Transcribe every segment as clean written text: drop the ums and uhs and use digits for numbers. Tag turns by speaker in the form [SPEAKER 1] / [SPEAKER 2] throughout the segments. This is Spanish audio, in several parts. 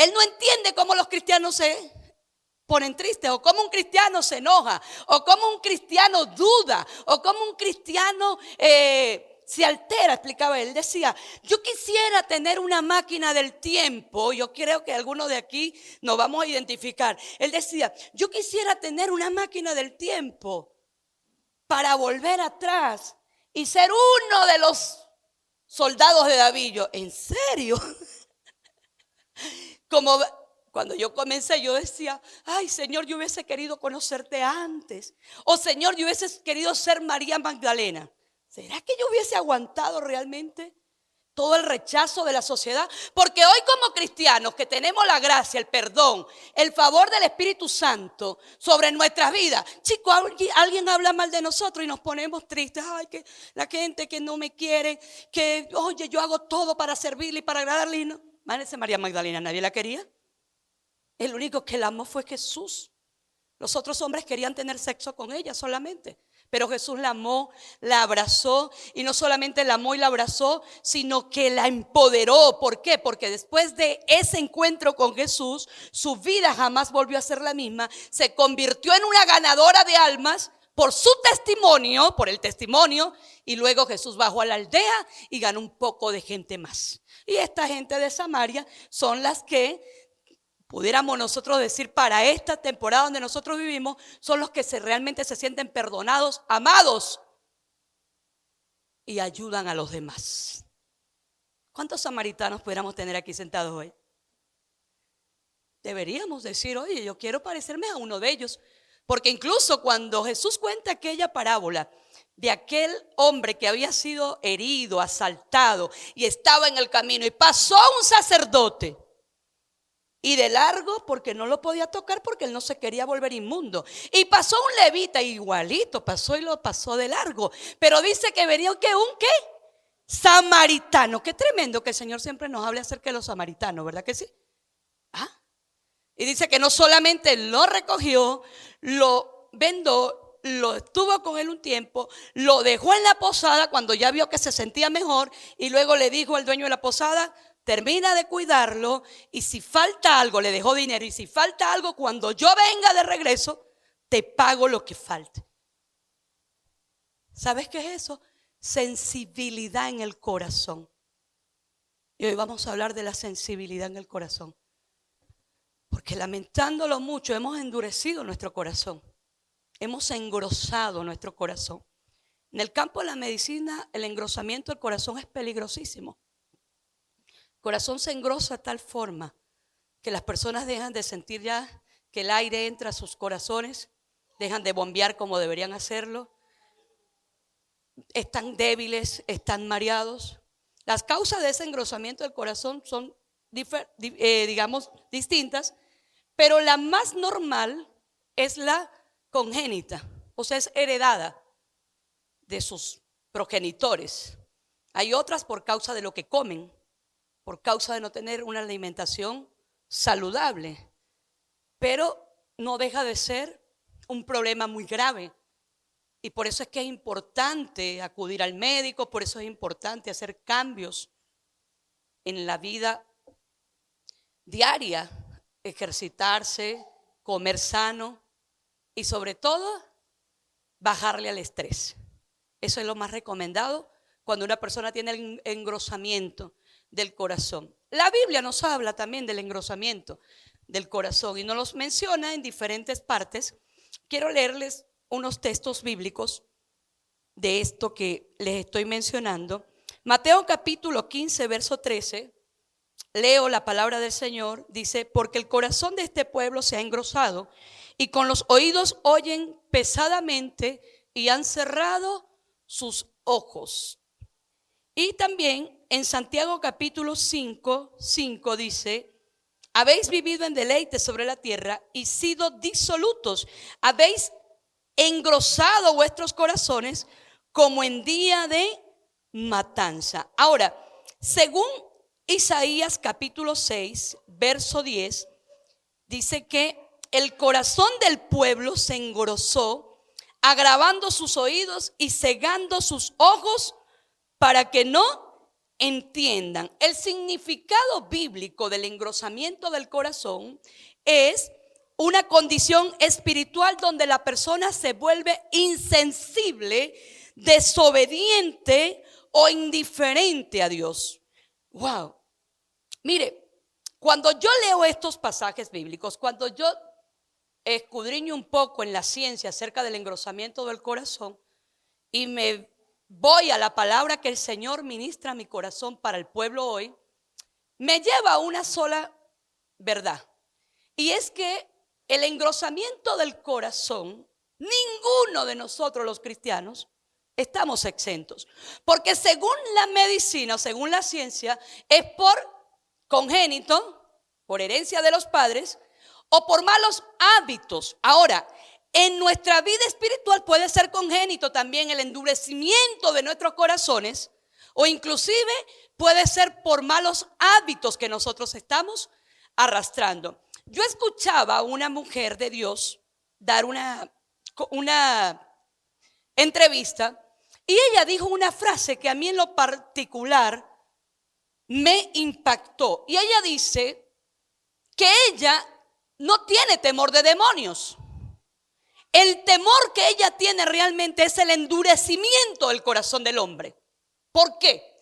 [SPEAKER 1] Él no entiende cómo los cristianos se ponen tristes, o cómo un cristiano se enoja, o cómo un cristiano duda, o cómo un cristiano se altera, explicaba él. Decía, yo quisiera tener una máquina del tiempo. Yo creo que algunos de aquí nos vamos a identificar. Él decía, yo quisiera tener una máquina del tiempo para volver atrás y ser uno de los soldados de David. Yo, ¿en serio? Como cuando yo comencé, yo decía, ay, Señor, yo hubiese querido conocerte antes. O Señor, yo hubiese querido ser María Magdalena. ¿Será que yo hubiese aguantado realmente todo el rechazo de la sociedad? Porque hoy como cristianos que tenemos la gracia, el perdón, el favor del Espíritu Santo sobre nuestras vidas, chicos, alguien habla mal de nosotros y nos ponemos tristes. Ay, que la gente que no me quiere, que oye, yo hago todo para servirle y para agradarle. Y no. Imagínense, María Magdalena, nadie la quería. El único que la amó fue Jesús. Los otros hombres querían tener sexo con ella solamente. Pero Jesús la amó, la abrazó, y no solamente la amó y la abrazó, sino que la empoderó. ¿Por qué? Porque después de ese encuentro con Jesús, su vida jamás volvió a ser la misma. Se convirtió en una ganadora de almas por su testimonio, por el testimonio, y luego Jesús bajó a la aldea y ganó un poco de gente más. Y esta gente de Samaria son las que pudiéramos nosotros decir para esta temporada donde nosotros vivimos, son los que realmente se sienten perdonados, amados y ayudan a los demás. ¿Cuántos samaritanos pudiéramos tener aquí sentados hoy? Deberíamos decir, oye, yo quiero parecerme a uno de ellos. Porque incluso cuando Jesús cuenta aquella parábola de aquel hombre que había sido herido, asaltado y estaba en el camino y pasó un sacerdote y de largo porque no lo podía tocar porque él no se quería volver inmundo, y pasó un levita igualito, pasó y lo pasó de largo, pero dice que venía un ¿qué? Samaritano. Qué tremendo que el Señor siempre nos hable acerca de los samaritanos, ¿verdad que sí? Y dice que no solamente lo recogió, lo vendó, lo estuvo con él un tiempo, lo dejó en la posada cuando ya vio que se sentía mejor, y luego le dijo al dueño de la posada, termina de cuidarlo, y si falta algo, le dejó dinero, y si falta algo, cuando yo venga de regreso, te pago lo que falte. ¿Sabes qué es eso? Sensibilidad en el corazón. Y hoy vamos a hablar de la sensibilidad en el corazón. Porque lamentándolo mucho hemos endurecido nuestro corazón, hemos engrosado nuestro corazón. En el campo de la medicina el engrosamiento del corazón es peligrosísimo. El corazón se engrosa de tal forma que las personas dejan de sentir ya que el aire entra a sus corazones, dejan de bombear como deberían hacerlo, están débiles, están mareados. Las causas de ese engrosamiento del corazón son digamos distintas, pero la más normal es la congénita, o sea, es heredada de sus progenitores. Hay otras por causa de lo que comen, por causa de no tener una alimentación saludable, pero no deja de ser un problema muy grave. Y por eso es que es importante acudir al médico, por eso es importante hacer cambios en la vida diaria, ejercitarse, comer sano y sobre todo bajarle al estrés. Eso es lo más recomendado cuando una persona tiene el engrosamiento del corazón. La Biblia nos habla también del engrosamiento del corazón y nos los menciona en diferentes partes. Quiero leerles unos textos bíblicos de esto que les estoy mencionando. Mateo capítulo 15, verso 13. Leo la palabra del Señor, dice, porque el corazón de este pueblo se ha engrosado y con los oídos oyen pesadamente y han cerrado sus ojos. Y también en Santiago capítulo 5 dice, habéis vivido en deleite sobre la tierra y sido disolutos, habéis engrosado vuestros corazones como en día de matanza. Ahora, según Isaías capítulo 6, verso 10, dice que el corazón del pueblo se engrosó, agravando sus oídos y cegando sus ojos para que no entiendan, el significado bíblico del engrosamiento del corazón es una condición espiritual donde la persona se vuelve insensible, desobediente o indiferente a Dios. Wow. Mire, cuando yo leo estos pasajes bíblicos, cuando yo escudriño un poco en la ciencia acerca del engrosamiento del corazón y me voy a la palabra que el Señor ministra a mi corazón para el pueblo hoy, me lleva a una sola verdad. Y es que el engrosamiento del corazón, ninguno de nosotros los cristianos estamos exentos. Porque según la medicina, según la ciencia, es por congénito, por herencia de los padres o por malos hábitos. Ahora, en nuestra vida espiritual puede ser congénito también el endurecimiento de nuestros corazones, o inclusive puede ser por malos hábitos que nosotros estamos arrastrando. Yo escuchaba a una mujer de Dios dar una entrevista y ella dijo una frase que a mí en lo particular me impactó. Y ella dice que ella no tiene temor de demonios. El temor que ella tiene realmente es el endurecimiento del corazón del hombre. ¿Por qué?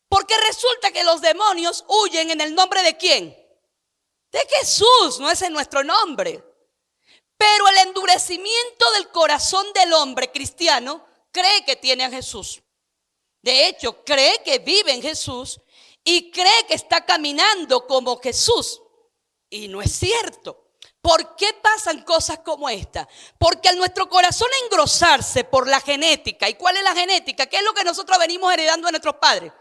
[SPEAKER 1] Porque resulta que los demonios huyen en el nombre ¿de quién? De Jesús, no es en nuestro nombre. Pero el endurecimiento del corazón del hombre cristiano cree que tiene a Jesús. De hecho, cree que vive en Jesús y cree que está caminando como Jesús. Y no es cierto. ¿Por qué pasan cosas como esta? Porque al nuestro corazón engrosarse por la genética. ¿Y cuál es la genética? ¿Qué es lo que nosotros venimos heredando de nuestros padres?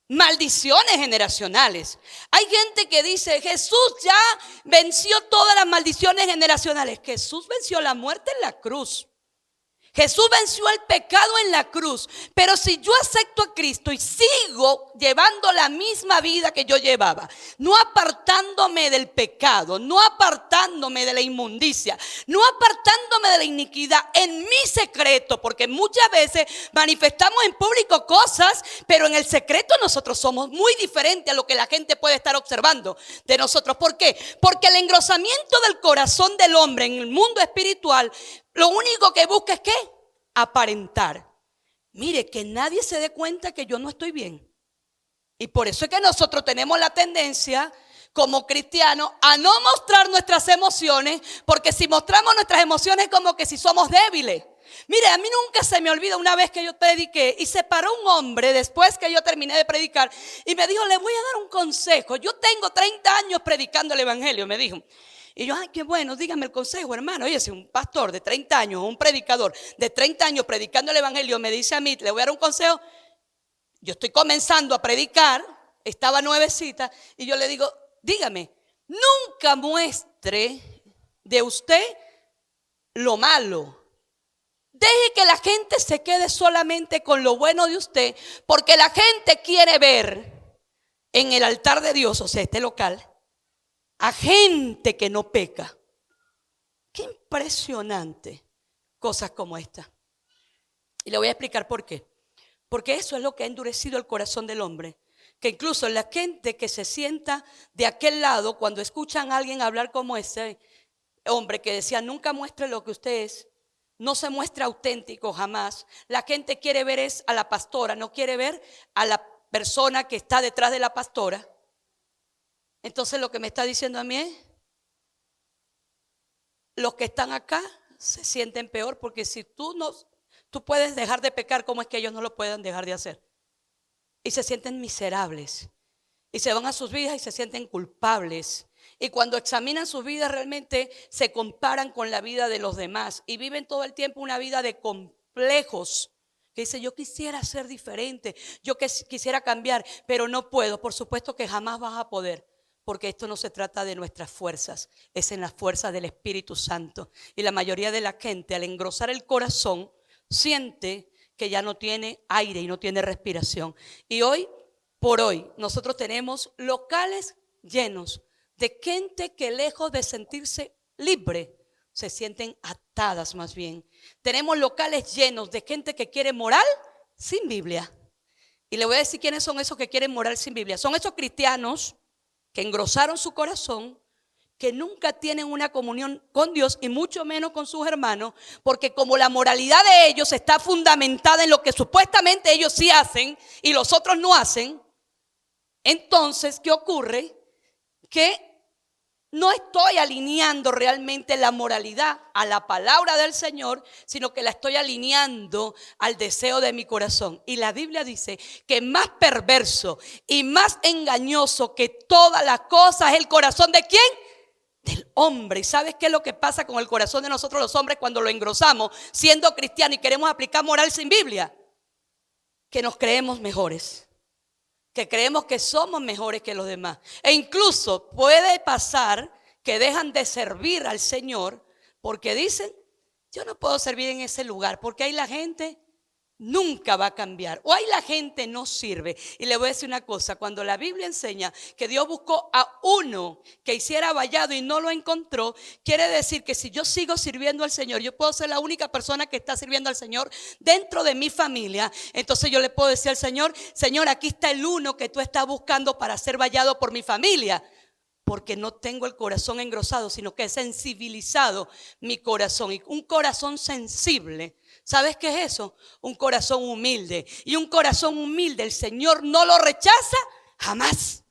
[SPEAKER 1] Maldiciones generacionales. Hay gente que dice, Jesús ya venció todas las maldiciones generacionales. Jesús venció la muerte en la cruz. Jesús venció el pecado en la cruz. Pero si yo acepto a Cristo y sigo llevando la misma vida que yo llevaba, no apartándome del pecado, no apartándome de la inmundicia, no apartándome de la iniquidad en mi secreto, porque muchas veces manifestamos en público cosas, pero en el secreto nosotros somos muy diferentes a lo que la gente puede estar observando de nosotros. ¿Por qué? Porque el engrosamiento del corazón del hombre en el mundo espiritual lo único que busca es ¿qué? Aparentar. Mire, que nadie se dé cuenta que yo no estoy bien. Y por eso es que nosotros tenemos la tendencia como cristianos a no mostrar nuestras emociones, porque si mostramos nuestras emociones es como que si somos débiles. Mire, a mí nunca se me olvida una vez que yo prediqué y se paró un hombre después que yo terminé de predicar y me dijo, le voy a dar un consejo. Yo tengo 30 años predicando el evangelio, me dijo. Y yo, ay, qué bueno, dígame el consejo, hermano. Oye, si un pastor de 30 años, un predicador de 30 años predicando el evangelio me dice a mí, le voy a dar un consejo. Yo estoy comenzando a predicar, estaba nuevecita, y yo le digo, dígame, nunca muestre de usted lo malo. Deje que la gente se quede solamente con lo bueno de usted, porque la gente quiere ver en el altar de Dios, o sea, este local, a gente que no peca. Qué impresionante cosas como esta. Y le voy a explicar por qué. Porque eso es lo que ha endurecido el corazón del hombre. Que incluso la gente que se sienta de aquel lado, cuando escuchan a alguien hablar como ese hombre que decía, nunca muestre lo que usted es, no se muestra auténtico jamás. La gente quiere ver es a la pastora, no quiere ver a la persona que está detrás de la pastora. Entonces lo que me está diciendo a mí es, los que están acá se sienten peor, porque si tú puedes dejar de pecar, ¿cómo es que ellos no lo pueden dejar de hacer? Y se sienten miserables, y se van a sus vidas y se sienten culpables. Y cuando examinan sus vidas realmente se comparan con la vida de los demás y viven todo el tiempo una vida de complejos. Que dice, yo quisiera ser diferente, yo quisiera cambiar, pero no puedo. Por supuesto que jamás vas a poder. Porque esto no se trata de nuestras fuerzas, es en las fuerzas del Espíritu Santo. Y la mayoría de la gente al engrosar el corazón siente que ya no tiene aire y no tiene respiración. Y hoy por hoy nosotros tenemos locales llenos de gente que lejos de sentirse libre, se sienten atadas más bien. Tenemos locales llenos de gente que quiere moral sin Biblia. Y le voy a decir quiénes son esos que quieren morar sin Biblia. Son esos cristianos que engrosaron su corazón, que nunca tienen una comunión con Dios y mucho menos con sus hermanos, porque como la moralidad de ellos está fundamentada en lo que supuestamente ellos sí hacen y los otros no hacen, entonces, ¿qué ocurre? Que no estoy alineando realmente la moralidad a la palabra del Señor, sino que la estoy alineando al deseo de mi corazón. Y la Biblia dice que más perverso y más engañoso que todas las cosas es el corazón ¿de quién? Del hombre. ¿Y sabes qué es lo que pasa con el corazón de nosotros los hombres cuando lo engrosamos siendo cristianos y queremos aplicar moral sin Biblia? Que nos creemos mejores, que creemos que somos mejores que los demás. E incluso puede pasar que dejan de servir al Señor porque dicen, yo no puedo servir en ese lugar porque ahí la gente nunca va a cambiar, o ahí la gente no sirve. Y le voy a decir una cosa, cuando la Biblia enseña que Dios buscó a uno que hiciera vallado y no lo encontró, quiere decir que si yo sigo sirviendo al Señor, yo puedo ser la única persona que está sirviendo al Señor dentro de mi familia. Entonces yo le puedo decir al Señor, Señor, aquí está el uno que tú estás buscando para ser vallado por mi familia. Porque no tengo el corazón engrosado, sino que he sensibilizado mi corazón. Y un corazón sensible, ¿sabes qué es eso? Un corazón humilde. Y un corazón humilde el Señor no lo rechaza jamás.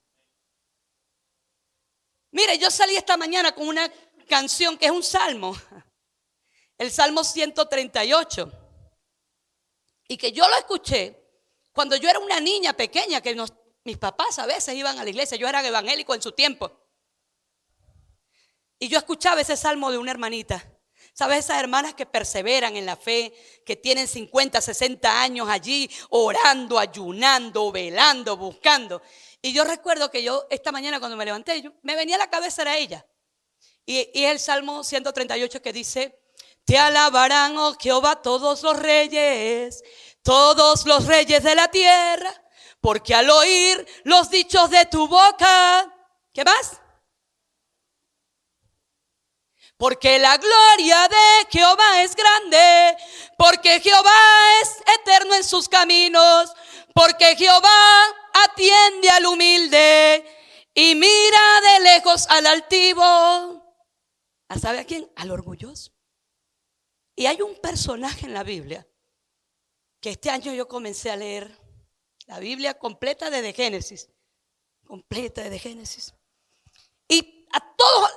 [SPEAKER 1] Mire, yo salí esta mañana con una canción que es un salmo. El Salmo 138. Y que yo lo escuché cuando yo era una niña pequeña, que mis papás a veces iban a la iglesia. Yo era evangélico en su tiempo. Y yo escuchaba ese salmo de una hermanita. ¿Sabes? Esas hermanas que perseveran en la fe, que tienen 50, 60 años allí orando, ayunando, velando, buscando. Y yo recuerdo que yo esta mañana cuando me levanté, me venía a la cabeza era ella. Y es el Salmo 138 que dice, te alabarán, oh Jehová, todos los reyes de la tierra, porque al oír los dichos de tu boca, ¿qué más? Porque la gloria de Jehová es grande, porque Jehová es eterno en sus caminos, porque Jehová atiende al humilde y mira de lejos al altivo. ¿Sabe a quién? Al orgulloso. Y hay un personaje en la Biblia que este año yo comencé a leer la Biblia completa desde Génesis. Completa desde Génesis. Y a todos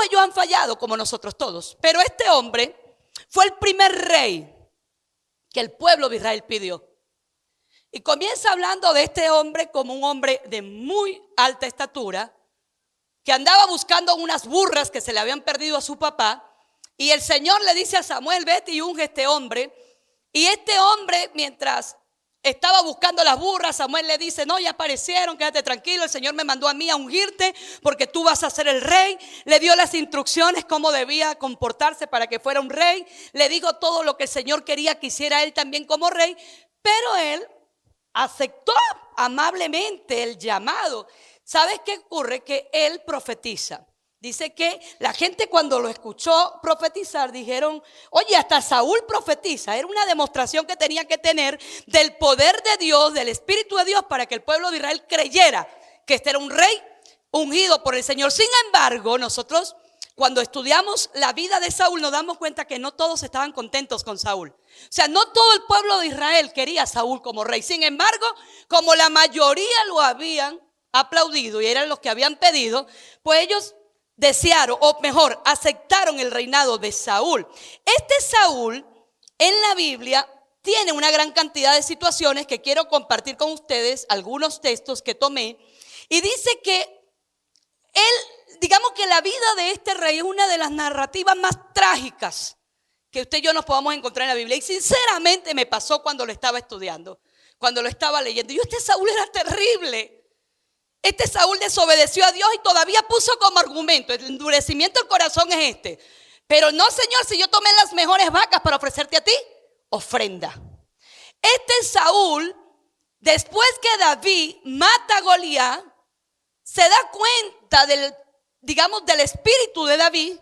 [SPEAKER 1] ellos han fallado como nosotros todos. Pero este hombre fue el primer rey que el pueblo de Israel pidió. Y comienza hablando de este hombre como un hombre de muy alta estatura, que andaba buscando unas burras que se le habían perdido a su papá. Y el Señor le dice a Samuel, vete y unge a este hombre. Y este hombre, mientras estaba buscando las burras, Samuel le dice, no, ya aparecieron, quédate tranquilo, el Señor me mandó a mí a ungirte porque tú vas a ser el rey. Le dio las instrucciones cómo debía comportarse para que fuera un rey. Le dijo todo lo que el Señor quería que hiciera él también como rey. Pero él aceptó amablemente el llamado. ¿Sabes qué ocurre? Que él profetiza. Dice que la gente cuando lo escuchó profetizar dijeron, oye, hasta Saúl profetiza. Era una demostración que tenía que tener del poder de Dios, del Espíritu de Dios, para que el pueblo de Israel creyera que este era un rey ungido por el Señor. Sin embargo, nosotros cuando estudiamos la vida de Saúl nos damos cuenta que no todos estaban contentos con Saúl. O sea, no todo el pueblo de Israel quería a Saúl como rey. Sin embargo, como la mayoría lo habían aplaudido y eran los que habían pedido, pues ellos desearon, o mejor, aceptaron el reinado de Saúl. Este Saúl en la Biblia tiene una gran cantidad de situaciones que quiero compartir con ustedes, algunos textos que tomé, y dice que él, digamos que la vida de este rey es una de las narrativas más trágicas que usted y yo nos podamos encontrar en la Biblia. Y sinceramente me pasó cuando lo estaba estudiando, cuando lo estaba leyendo. Este Saúl era terrible. Este Saúl desobedeció a Dios y todavía puso como argumento, el endurecimiento del corazón es este. Pero no, Señor, si yo tomé las mejores vacas para ofrecerte a ti, ofrenda. Este Saúl, después que David mata a Goliat, se da cuenta del espíritu de David,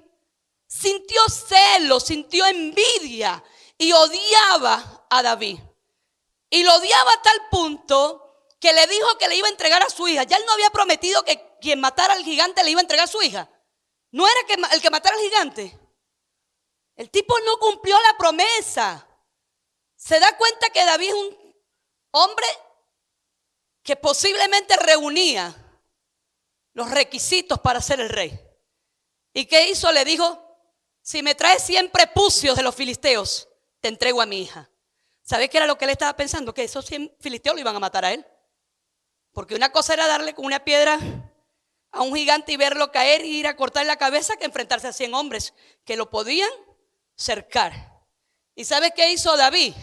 [SPEAKER 1] sintió celo, sintió envidia y odiaba a David. Y lo odiaba a tal punto que le dijo que le iba a entregar a su hija. Ya él no había prometido que quien matara al gigante le iba a entregar a su hija. No era el que matara al gigante. El tipo no cumplió la promesa. Se da cuenta que David es un hombre que posiblemente reunía los requisitos para ser el rey. ¿Y qué hizo? Le dijo: si me traes 100 prepucios de los filisteos, te entrego a mi hija. ¿Sabes qué era lo que él estaba pensando? Que esos 100 filisteos lo iban a matar a él. Porque una cosa era darle con una piedra a un gigante y verlo caer y ir a cortar la cabeza, que enfrentarse a 100 hombres que lo podían cercar. ¿Y sabes qué hizo David?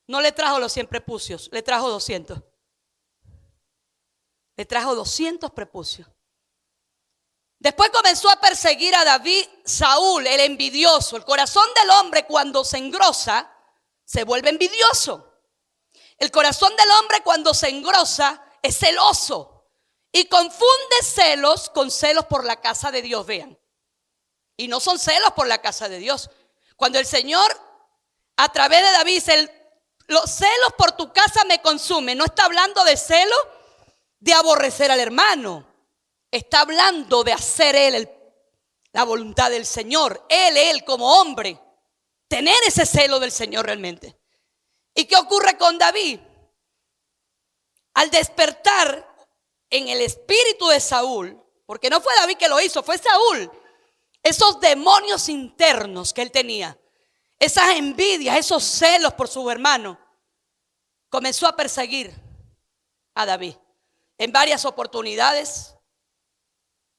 [SPEAKER 1] No le trajo los 100 prepucios, le trajo 200. Le trajo 200 prepucios. Después comenzó a perseguir a David Saúl, el envidioso. El corazón del hombre, cuando se engrosa, se vuelve envidioso. El corazón del hombre, cuando se engrosa, es celoso. Y confunde celos con celos por la casa de Dios, vean. Y no son celos por la casa de Dios. Cuando el Señor, a través de David, dice: los celos por tu casa me consumen, no está hablando de celo de aborrecer al hermano. Está hablando de hacer él la voluntad del Señor. Él como hombre, tener ese celo del Señor realmente. ¿Y qué ocurre con David? Al despertar en el espíritu de Saúl, porque no fue David que lo hizo, fue Saúl, esos demonios internos que él tenía, esas envidias, esos celos por su hermano, comenzó a perseguir a David. En varias oportunidades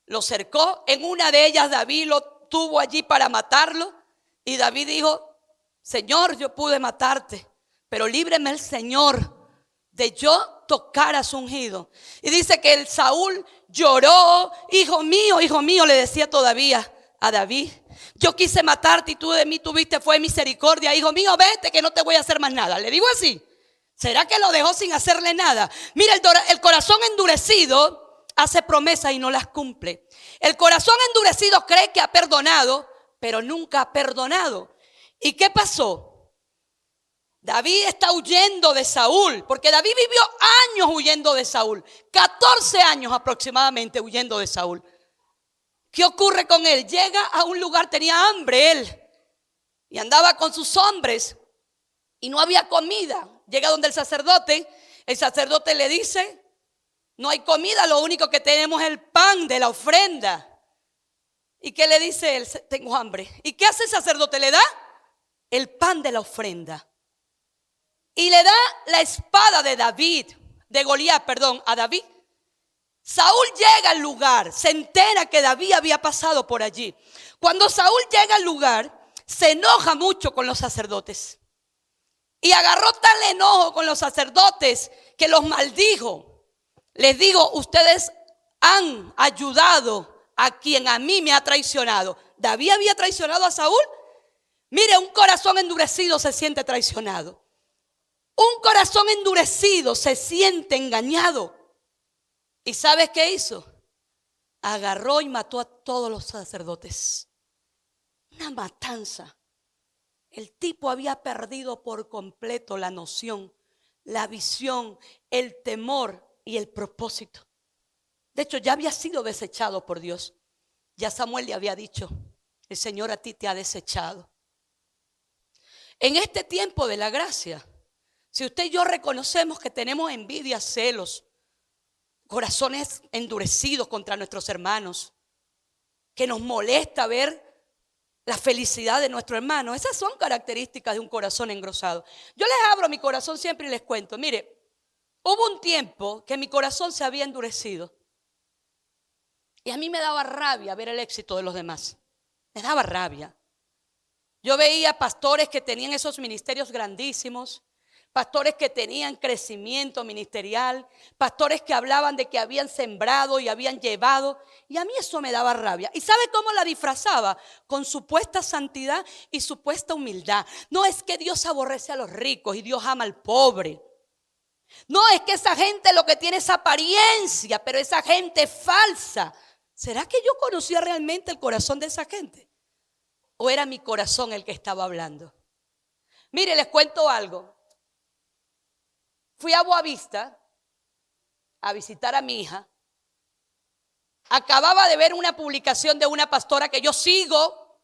[SPEAKER 1] lo cercó. En una de ellas David lo tuvo allí para matarlo. Y David dijo: Señor, yo pude matarte, pero líbreme el Señor de yo tocar a su ungido. Y dice que el Saúl lloró: hijo mío, le decía todavía a David, yo quise matarte y tú de mí tuviste fue misericordia. Hijo mío, vete que no te voy a hacer más nada. Le digo así. ¿Será que lo dejó sin hacerle nada? Mira, el corazón endurecido hace promesas y no las cumple. El corazón endurecido cree que ha perdonado, pero nunca ha perdonado. ¿Y qué pasó? David está huyendo de Saúl, porque David vivió años huyendo de Saúl, 14 años aproximadamente huyendo de Saúl. ¿Qué ocurre con él? Llega a un lugar, tenía hambre él, y andaba con sus hombres y no había comida. Llega donde el sacerdote le dice: no hay comida, lo único que tenemos es el pan de la ofrenda. ¿Y qué le dice él? Tengo hambre. ¿Y qué hace el sacerdote? Le da el pan de la ofrenda. Y le da la espada de Goliat, a David. Saúl llega al lugar, se entera que David había pasado por allí. Cuando Saúl llega al lugar, se enoja mucho con los sacerdotes. Y agarró tal enojo con los sacerdotes que los maldijo. Les digo: ustedes han ayudado a quien a mí me ha traicionado. ¿David había traicionado a Saúl? Mire, un corazón endurecido se siente traicionado. Un corazón endurecido se siente engañado. ¿Y sabes qué hizo? Agarró y mató a todos los sacerdotes. Una matanza. El tipo había perdido por completo la noción, la visión, el temor y el propósito. De hecho, ya había sido desechado por Dios. Ya Samuel le había dicho: el Señor a ti te ha desechado. En este tiempo de la gracia, si usted y yo reconocemos que tenemos envidia, celos, corazones endurecidos contra nuestros hermanos, que nos molesta ver la felicidad de nuestro hermano, esas son características de un corazón engrosado. Yo les abro mi corazón siempre y les cuento: mire, hubo un tiempo que mi corazón se había endurecido y a mí me daba rabia ver el éxito de los demás. Me daba rabia. Yo veía pastores que tenían esos ministerios grandísimos, pastores que tenían crecimiento ministerial, pastores que hablaban de que habían sembrado y habían llevado, y a mí eso me daba rabia. ¿Y sabe cómo la disfrazaba? Con supuesta santidad y supuesta humildad. No es que Dios aborrece a los ricos y Dios ama al pobre. No, es que esa gente lo que tiene es apariencia, pero esa gente es falsa. ¿Será que yo conocía realmente el corazón de esa gente? ¿O era mi corazón el que estaba hablando? Mire, les cuento algo. fui a Boavista a visitar a mi hija. Acababa de ver una publicación de una pastora que yo sigo,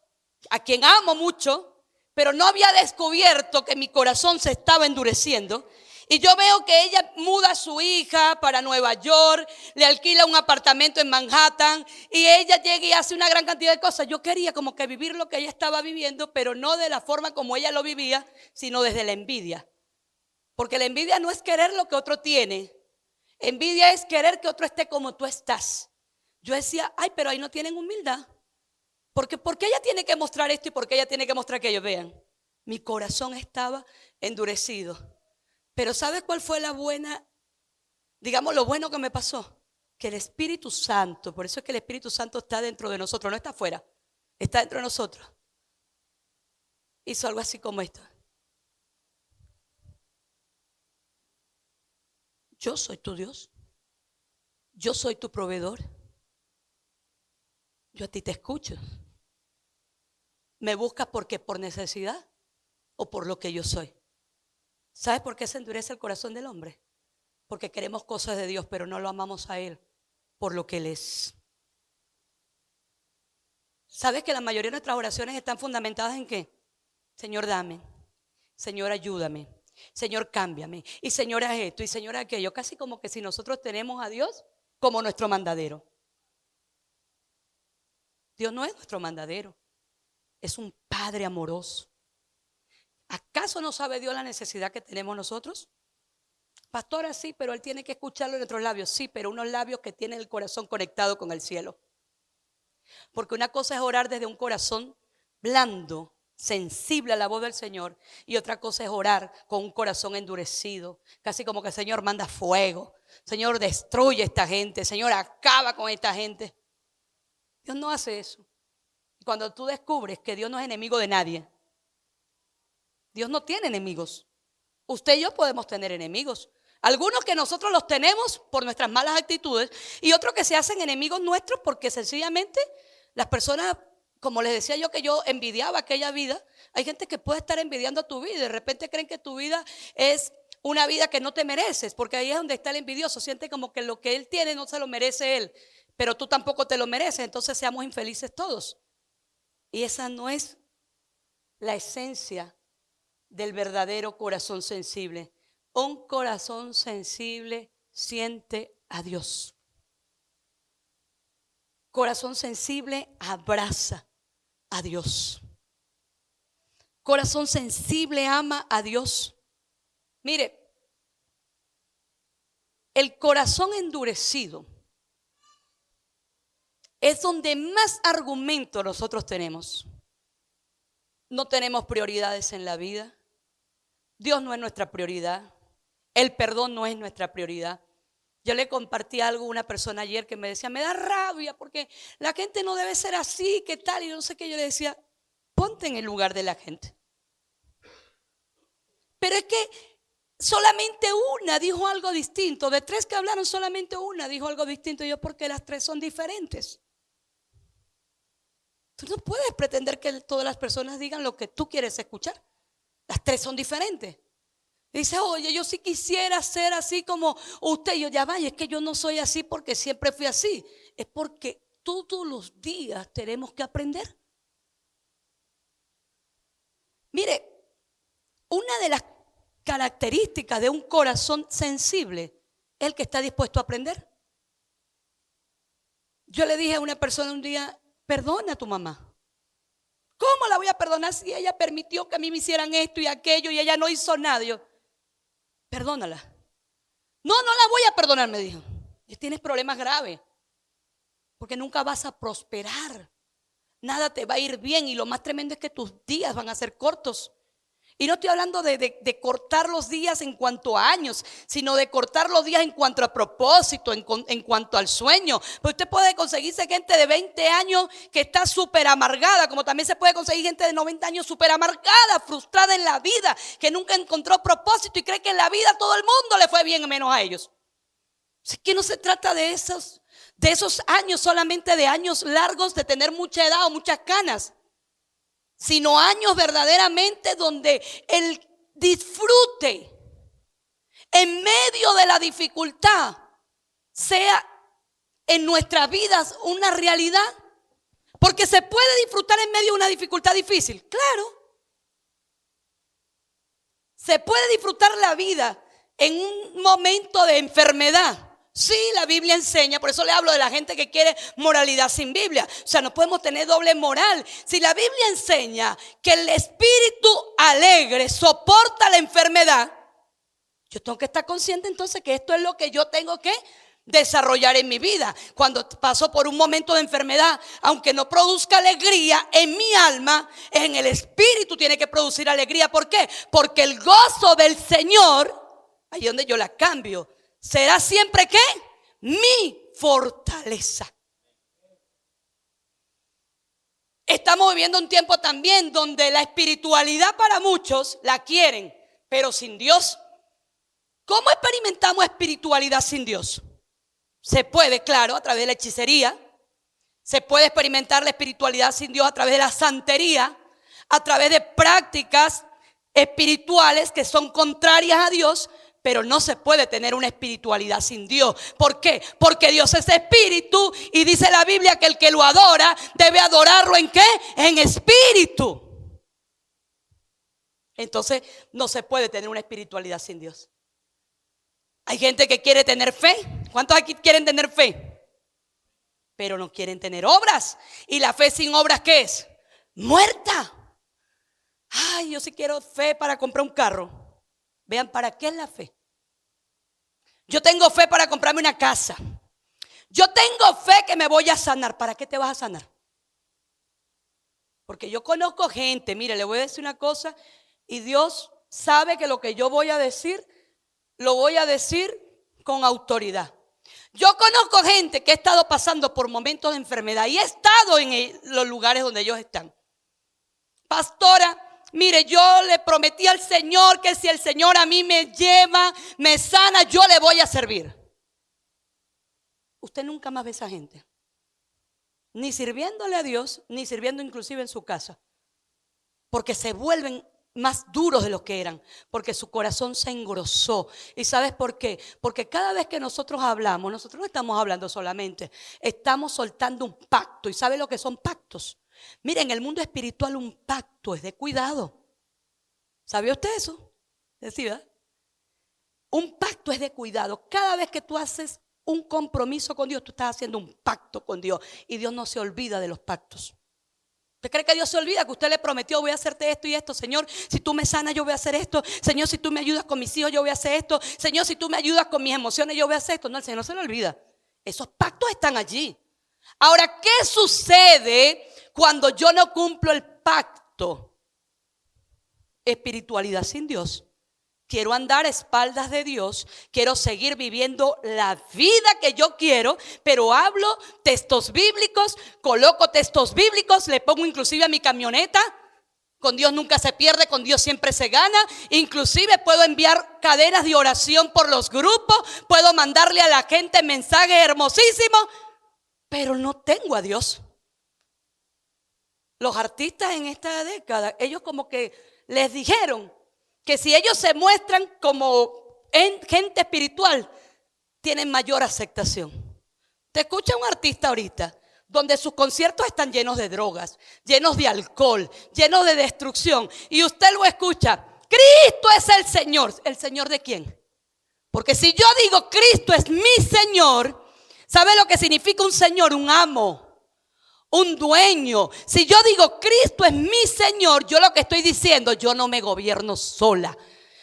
[SPEAKER 1] a quien amo mucho, pero no había descubierto que mi corazón se estaba endureciendo. Y yo veo que ella muda a su hija para Nueva York, le alquila un apartamento en Manhattan y ella llega y hace una gran cantidad de cosas. Yo quería como que vivir lo que ella estaba viviendo, pero no de la forma como ella lo vivía, sino desde la envidia. Porque la envidia no es querer lo que otro tiene. Envidia es querer que otro esté como tú estás. Yo decía, ay, pero ahí no tienen humildad. Porque ¿por qué ella tiene que mostrar esto y por qué ella tiene que mostrar que ellos vean? Mi corazón estaba endurecido. Pero ¿sabes cuál fue la buena, digamos, lo bueno que me pasó? Que el Espíritu Santo, por eso es que el Espíritu Santo está dentro de nosotros, no está afuera, está dentro de nosotros. Hizo algo así como esto. Yo soy tu Dios. Yo soy tu proveedor. Yo a ti te escucho. ¿Me buscas porque por necesidad o por lo que yo soy? ¿Sabes por qué se endurece el corazón del hombre? Porque queremos cosas de Dios, pero no lo amamos a Él por lo que Él es. ¿Sabes que la mayoría de nuestras oraciones están fundamentadas en qué? Señor, dame. Señor, ayúdame. Señor, cámbiame. Y Señor, haz esto. Y Señor, aquello. Casi como que si nosotros tenemos a Dios como nuestro mandadero. Dios no es nuestro mandadero. Es un Padre amoroso. ¿Acaso no sabe Dios la necesidad que tenemos nosotros? Pastora, sí, pero Él tiene que escucharlo en nuestros labios. Sí, pero unos labios que tienen el corazón conectado con el cielo. Porque una cosa es orar desde un corazón blando, sensible a la voz del Señor. Y otra cosa es orar con un corazón endurecido. Casi como que el Señor manda fuego. Señor, destruye a esta gente. Señor, acaba con esta gente. Dios no hace eso. Cuando tú descubres que Dios no es enemigo de nadie. Dios no tiene enemigos. Usted y yo podemos tener enemigos. Algunos que nosotros los tenemos por nuestras malas actitudes y otros que se hacen enemigos nuestros porque sencillamente las personas, como les decía yo que yo envidiaba aquella vida, hay gente que puede estar envidiando tu vida y de repente creen que tu vida es una vida que no te mereces, porque ahí es donde está el envidioso, siente como que lo que él tiene no se lo merece él, pero tú tampoco te lo mereces, entonces seamos infelices todos. Y esa no es la esencia del verdadero corazón sensible. Un corazón sensible siente a Dios. Corazón sensible abraza a Dios. Corazón sensible ama a Dios. Mire, el corazón endurecido es donde más argumento nosotros tenemos. No tenemos prioridades en la vida. Dios no es nuestra prioridad. El perdón no es nuestra prioridad. Yo le compartí algo a una persona ayer que me decía, me da rabia porque la gente no debe ser así, ¿qué tal? Y no sé qué. Yo le decía, ponte en el lugar de la gente. Pero es que solamente una dijo algo distinto. De 3 que hablaron, solamente una dijo algo distinto. Y yo, porque las 3 son diferentes. Tú no puedes pretender que todas las personas digan lo que tú quieres escuchar. Las 3 son diferentes. Dice, oye, yo sí quisiera ser así como usted. Y yo, ya vaya, es que yo no soy así porque siempre fui así. Es porque todos los días tenemos que aprender. Mire, una de las características de un corazón sensible es el que está dispuesto a aprender. Yo le dije a una persona un día, perdona a tu mamá. ¿Cómo la voy a perdonar si ella permitió que a mí me hicieran esto y aquello y ella no hizo nada? Yo, perdónala. No, no la voy a perdonar, me dijo. Y tienes problemas graves. Porque nunca vas a prosperar. Nada te va a ir bien y lo más tremendo es que tus días van a ser cortos. Y no estoy hablando de cortar los días en cuanto a años, sino de cortar los días en cuanto a propósito, en cuanto al sueño. Pues usted puede conseguirse gente de 20 años que está súper amargada, como también se puede conseguir gente de 90 años súper amargada, frustrada en la vida, que nunca encontró propósito y cree que en la vida todo el mundo le fue bien, menos a ellos. Así que no se trata de esos años, solamente de años largos, de tener mucha edad o muchas canas, sino años verdaderamente donde el disfrute, en medio de la dificultad sea en nuestras vidas una realidad? Porque se puede disfrutar en medio de una dificultad difícil, claro. Se puede disfrutar la vida en un momento de enfermedad. Sí, la Biblia enseña, por eso le hablo de la gente que quiere moralidad sin Biblia. O sea, no podemos tener doble moral. Si la Biblia enseña que el espíritu alegre soporta la enfermedad, yo tengo que estar consciente entonces que esto es lo que yo tengo que desarrollar en mi vida. Cuando paso por un momento de enfermedad, aunque no produzca alegría en mi alma, en el espíritu tiene que producir alegría. ¿Por qué? Porque el gozo del Señor, ahí es donde yo la cambio, será siempre ¿qué? Mi fortaleza. Estamos viviendo un tiempo también donde la espiritualidad para muchos la quieren, pero sin Dios. ¿Cómo experimentamos espiritualidad sin Dios? Se puede, claro, a través de la hechicería. Se puede experimentar la espiritualidad sin Dios a través de la santería, a través de prácticas espirituales que son contrarias a Dios. Pero no se puede tener una espiritualidad sin Dios. ¿Por qué? Porque Dios es espíritu y dice la Biblia que el que lo adora debe adorarlo ¿en qué? En espíritu. Entonces no se puede tener una espiritualidad sin Dios. Hay gente que quiere tener fe. ¿Cuántos aquí quieren tener fe? Pero no quieren tener obras. ¿Y la fe sin obras qué es? Muerta. Ay, yo sí quiero fe para comprar un carro. Vean, ¿para qué es la fe? Yo tengo fe para comprarme una casa. Yo tengo fe que me voy a sanar. ¿Para qué te vas a sanar? Porque yo conozco gente, mire, le voy a decir una cosa, y Dios sabe que lo que yo voy a decir, lo voy a decir con autoridad. Yo conozco gente que ha estado pasando por momentos de enfermedad y he estado en los lugares donde ellos están. Pastora, mire, yo le prometí al Señor que si el Señor a mí me lleva, me sana, yo le voy a servir. Usted nunca más ve a esa gente. Ni sirviéndole a Dios, ni sirviendo inclusive en su casa. Porque se vuelven más duros de lo que eran. Porque su corazón se engrosó. ¿Y sabes por qué? Porque cada vez que nosotros hablamos, nosotros no estamos hablando solamente. Estamos soltando un pacto. ¿Y sabe lo que son pactos? Mira, en el mundo espiritual un pacto es de cuidado. ¿Sabía usted eso? Decía, un pacto es de cuidado. Cada vez que tú haces un compromiso con Dios, tú estás haciendo un pacto con Dios. Y Dios no se olvida de los pactos. ¿Usted cree que Dios se olvida que usted le prometió: voy a hacerte esto y esto? Señor, si tú me sanas, yo voy a hacer esto. Señor, si tú me ayudas con mis hijos, yo voy a hacer esto. Señor, si tú me ayudas con mis emociones, yo voy a hacer esto. No, el Señor no se le olvida. Esos pactos están allí. Ahora, ¿qué sucede cuando yo no cumplo el pacto? Espiritualidad sin Dios. Quiero andar a espaldas de Dios. Quiero seguir viviendo la vida que yo quiero, pero hablo textos bíblicos, coloco textos bíblicos, le pongo inclusive a mi camioneta. Con Dios nunca se pierde, con Dios siempre se gana. Inclusive puedo enviar cadenas de oración por los grupos, puedo mandarle a la gente mensajes hermosísimos, pero no tengo a Dios. Los artistas en esta década, ellos como que les dijeron que si ellos se muestran como gente espiritual, tienen mayor aceptación. Te escucha un artista ahorita donde sus conciertos están llenos de drogas, llenos de alcohol, llenos de destrucción, y usted lo escucha: Cristo es el Señor. ¿El Señor de quién? Porque si yo digo Cristo es mi Señor, ¿sabe lo que significa un Señor? Un amo, un dueño. Si yo digo Cristo es mi Señor, yo lo que estoy diciendo: yo no me gobierno sola.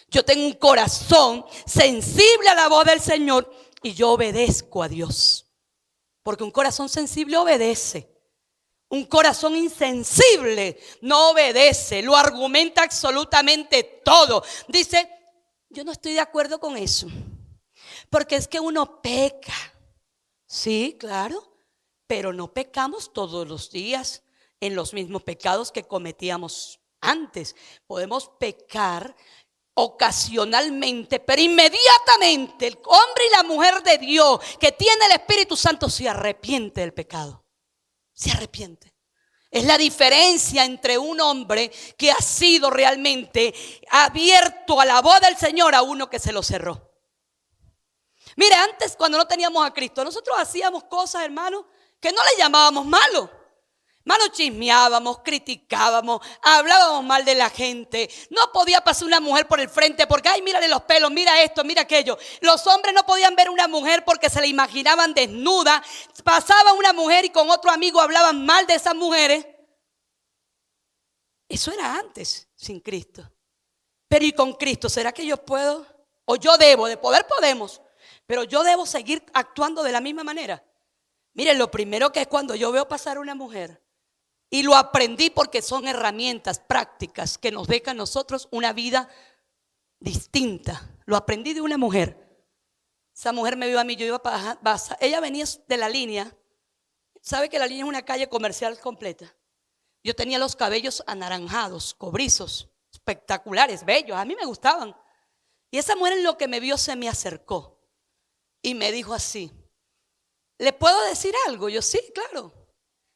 [SPEAKER 1] Yo tengo un corazón sensible a la voz del Señor y yo obedezco a Dios. Porque un corazón sensible obedece. Un corazón insensible no obedece, lo argumenta absolutamente todo. Dice: yo no estoy de acuerdo con eso, porque es que uno peca. Sí, claro. Pero no pecamos todos los días en los mismos pecados que cometíamos antes. Podemos pecar ocasionalmente, pero inmediatamente el hombre y la mujer de Dios que tiene el Espíritu Santo se arrepiente del pecado. Se arrepiente. Es la diferencia entre un hombre que ha sido realmente abierto a la voz del Señor a uno que se lo cerró. Mire, antes cuando no teníamos a Cristo, nosotros hacíamos cosas, hermano, que no le llamábamos malo. Hermano, chismeábamos, criticábamos, hablábamos mal de la gente. No podía pasar una mujer por el frente porque, ay, mírale los pelos, mira esto, mira aquello. Los hombres no podían ver una mujer porque se la imaginaban desnuda. Pasaba una mujer y con otro amigo hablaban mal de esas mujeres. Eso era antes, sin Cristo. Pero ¿y con Cristo? ¿Será que yo puedo? O yo debo, de poder podemos, pero yo debo seguir actuando de la misma manera. Miren, lo primero que es cuando yo veo pasar a una mujer, y lo aprendí porque son herramientas prácticas que nos dejan a nosotros una vida distinta. Lo aprendí de una mujer. Esa mujer me vio a mí, yo iba para ella venía de la línea. ¿Sabe que la línea es una calle comercial completa? Yo tenía los cabellos anaranjados, cobrizos, espectaculares, bellos, a mí me gustaban. Y esa mujer en lo que me vio se me acercó y me dijo así: ¿le puedo decir algo? Yo, sí, claro.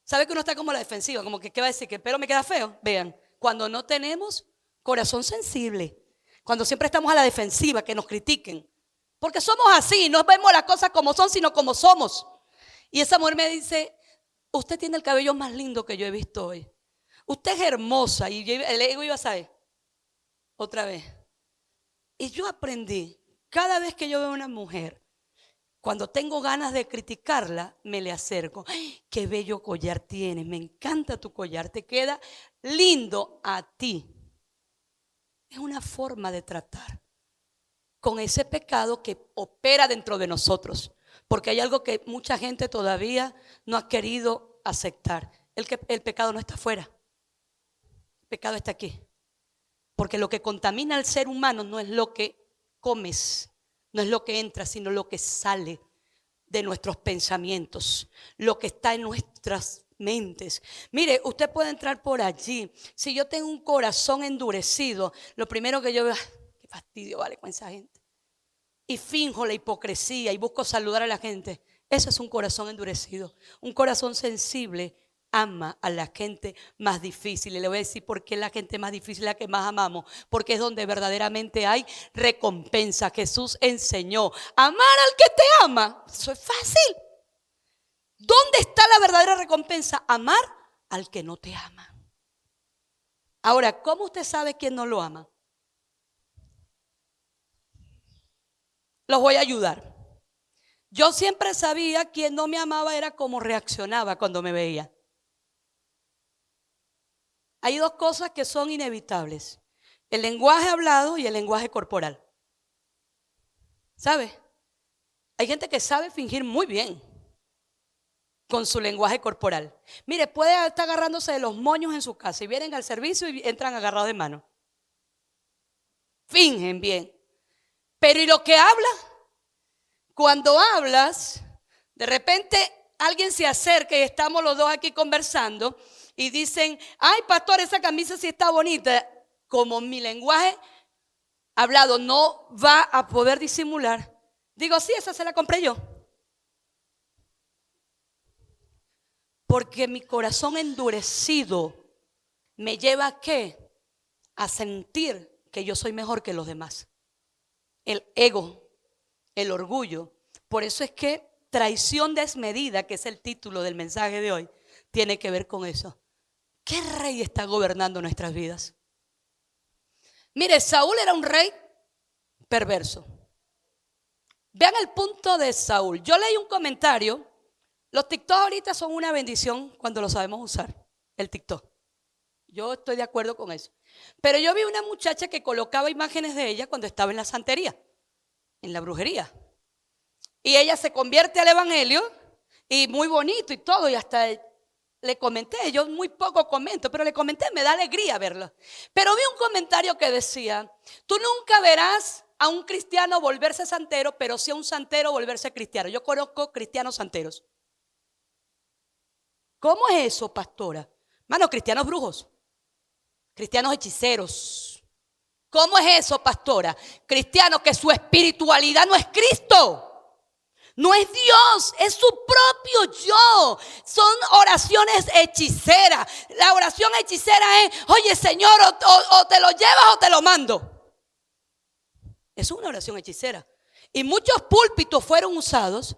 [SPEAKER 1] ¿Sabe que uno está como a la defensiva? Como que, ¿qué va a decir? ¿Que el pelo me queda feo? Vean, cuando no tenemos corazón sensible, cuando siempre estamos a la defensiva, que nos critiquen, porque somos así, no vemos las cosas como son, sino como somos. Y esa mujer me dice: usted tiene el cabello más lindo que yo he visto hoy. Usted es hermosa. Y el ego iba a saber otra vez. Y yo aprendí, cada vez que yo veo a una mujer, cuando tengo ganas de criticarla, me le acerco. ¡Ay, qué bello collar tienes! Me encanta tu collar, te queda lindo a ti. Es una forma de tratar con ese pecado que opera dentro de nosotros. Porque hay algo que mucha gente todavía no ha querido aceptar. El pecado no está afuera. El pecado está aquí. Porque lo que contamina al ser humano no es lo que comes, no es lo que entra, sino lo que sale de nuestros pensamientos, lo que está en nuestras mentes. Mire, usted puede entrar por allí. Si yo tengo un corazón endurecido, lo primero que yo veo, qué fastidio vale con esa gente. Y finjo la hipocresía y busco saludar a la gente. Eso es un corazón endurecido. Un corazón sensible ama a la gente más difícil. Y le voy a decir por qué la gente más difícil es la que más amamos. Porque es donde verdaderamente hay recompensa. Jesús enseñó: amar al que te ama. Eso es fácil. ¿Dónde está la verdadera recompensa? Amar al que no te ama. Ahora, ¿cómo usted sabe quién no lo ama? Los voy a ayudar. Yo siempre sabía quién no me amaba era cómo reaccionaba cuando me veía. Hay dos cosas que son inevitables: el lenguaje hablado y el lenguaje corporal. ¿Sabe? Hay gente que sabe fingir muy bien con su lenguaje corporal. Mire, puede estar agarrándose de los moños en su casa y vienen al servicio y entran agarrados de mano. Fingen bien. Pero ¿y lo que habla? Cuando hablas, de repente alguien se acerca y estamos los dos aquí conversando y dicen: ay, pastor, esa camisa sí está bonita. Como mi lenguaje hablado no va a poder disimular, digo: sí, esa se la compré yo. Porque mi corazón endurecido me lleva ¿a qué? A sentir que yo soy mejor que los demás. El ego, el orgullo. Por eso es que traición desmedida, que es el título del mensaje de hoy, tiene que ver con eso. ¿Qué rey está gobernando nuestras vidas? Mire, Saúl era un rey perverso. Vean el punto de Saúl. Yo leí un comentario. Los TikTok ahorita son una bendición cuando lo sabemos usar, el TikTok. Yo estoy de acuerdo con eso. Pero yo vi una muchacha que colocaba imágenes de ella cuando estaba en la santería, en la brujería. Y ella se convierte al evangelio y muy bonito y todo. Y hasta le comenté, yo muy poco comento, pero le comenté, me da alegría verlo. Pero vi un comentario que decía: tú nunca verás a un cristiano volverse santero, pero sí a un santero volverse cristiano. Yo conozco cristianos santeros. ¿Cómo es eso, pastora? Hermano, cristianos brujos, cristianos hechiceros. ¿Cómo es eso, pastora? Cristianos que su espiritualidad no es Cristo. No es Dios, es su propio yo. Son oraciones hechiceras. La oración hechicera es: oye, Señor, o te lo llevas o te lo mando. Es una oración hechicera. Y muchos púlpitos fueron usados